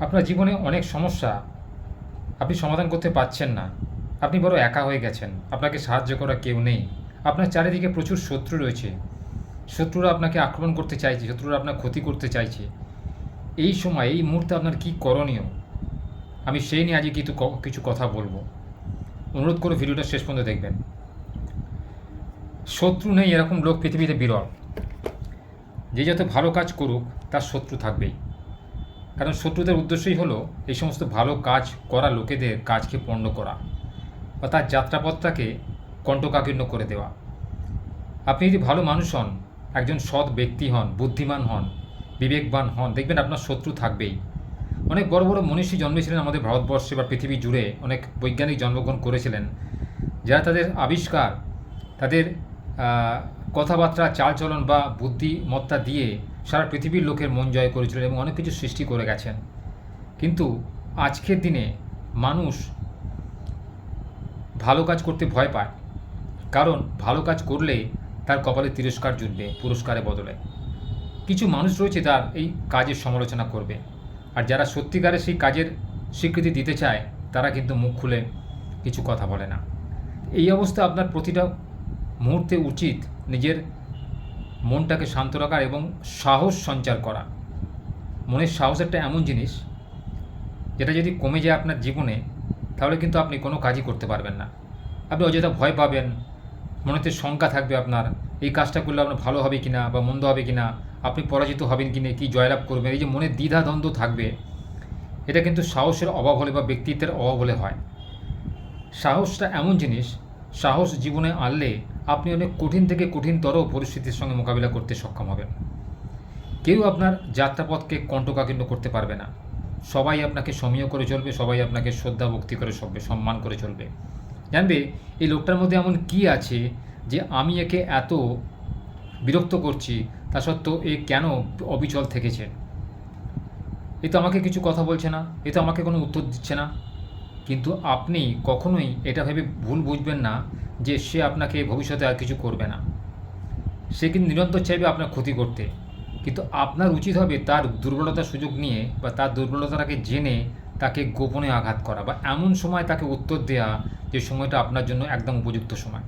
আপনার জীবনে অনেক সমস্যা আপনি সমাধান করতে পারছেন না। আপনি বড় একা হয়ে গেছেন। আপনাকে সাহায্য করার কেউ নেই। আপনার চারিদিকে প্রচুর শত্রু রয়েছে। শত্রুরা আপনাকে আক্রমণ করতে চাইছে, শত্রুরা আপনার ক্ষতি করতে চাইছে। এই সময়, এই মুহূর্তে আপনার কী করণীয়? আমি সেই নিয়ে আজকে কিছু কথা বলবো। অনুরোধ করে ভিডিওটা শেষ পর্যন্ত দেখবেন। শত্রু নেই এরকম লোক পৃথিবীতে বিরল। যে যত ভালো কাজ করুক তার শত্রু থাকবেই। কারণ শত্রুদের উদ্দেশ্যই হলো এই সমস্ত ভালো কাজ করা লোকেদের কাজকে পণ্ড করা বা তার যাত্রাপথটাকে কণ্টকাকীর্ণ করে দেওয়া। আপনি যদি ভালো মানুষ হন, একজন সৎ ব্যক্তি হন, বুদ্ধিমান হন, বিবেকবান হন, দেখবেন আপনার শত্রু থাকবেই। অনেক বড় বড় মনীষী জন্মেছিলেন আমাদের ভারতবর্ষে বা পৃথিবী জুড়ে। অনেক বৈজ্ঞানিক জন্মগ্রহণ করেছিলেন, যারা তাদের আবিষ্কার, তাদের কথাবার্তা, চালচলন বা বুদ্ধিমত্তা দিয়ে সারা পৃথিবীর লোকের মন জয় করেছিলেন এবং অনেক কিছু সৃষ্টি করে গেছেন। কিন্তু আজকের দিনে মানুষ ভালো কাজ করতে ভয় পায়, কারণ ভালো কাজ করলে তার কপালে তিরস্কার জুটবে পুরস্কারের বদলে। কিছু মানুষ রয়েছে তার এই কাজের সমালোচনা করবে, আর যারা সত্যিকারে সেই কাজের স্বীকৃতি দিতে চায় তারা কিন্তু মুখ খুলে কিছু কথা বলে না। এই অবস্থা আপনার প্রতিটা মুহূর্তে উচিত নিজের মনটাকে শান্ত রাখার এবং সাহস সঞ্চার করা। মনের সাহস একটা এমন জিনিস যেটা যদি কমে যায় আপনার জীবনে, তাহলে কিন্তু আপনি কোনো কাজই করতে পারবেন না। আপনি অযথা ভয় পাবেন, মনেতে শঙ্কা থাকবে আপনার, এই কাজটা করলে আপনার ভালো হবে কিনা বা মন্দ হবে কিনা, আপনি পরাজিত হবেন কিনা, কি জয়লাভ করবেন, এই যে মনে দ্বিধাদ্বন্দ্ব থাকবে, এটা কিন্তু সাহসের অভাব হলে বা ব্যক্তিত্বের অভাব হলে হয়। সাহসটা এমন জিনিস, সাহস জীবনে আনলে আপনি অনেক কঠিন থেকে কঠিনতর পরিস্থিতির সঙ্গে মোকাবিলা করতে সক্ষম হবেন। কেউ আপনার যাত্রাপথকে কণ্টকাকীর্ণ করতে পারবে না। সবাই আপনাকে সমীহ করে চলবে, সবাই আপনাকে শ্রদ্ধা ভক্তি করে চলবে, সম্মান করে চলবে। জানবে এই লোকটার মধ্যে এমন কি আছে যে আমি একে এত বিরক্ত করছি, তা সত্ত্বেও এ কেন অবিচল থেকেছে। এ তো আমাকে কিছু কথা বলছে না, এ তো আমাকে কোনো উত্তর দিচ্ছে না। কিন্তু আপনি কখনোই এটা ভেবে ভুল বুঝবেন না যে সে আপনাকে ভবিষ্যতে আর কিছু করবে না। সে কিন্তু নিরন্তর চাইবে আপনার ক্ষতি করতে। কিন্তু আপনার উচিত হবে তার দুর্বলতার সুযোগ নিয়ে বা তার দুর্বলতাটাকে জেনে তাকে গোপনে আঘাত করা বা এমন সময় তাকে উত্তর দেওয়া যে সময়টা আপনার জন্য একদম উপযুক্ত সময়।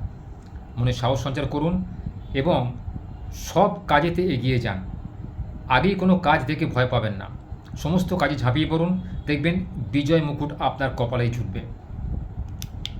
মনে সাহস সঞ্চার করুন এবং সব কাজেতে এগিয়ে যান। আগেই কোনো কাজ দেখে ভয় পাবেন না, সমস্ত কাজে ঝাঁপিয়ে পড়ুন, দেখবেন বিজয় মুকুট আপনার কপালেই জুটবে।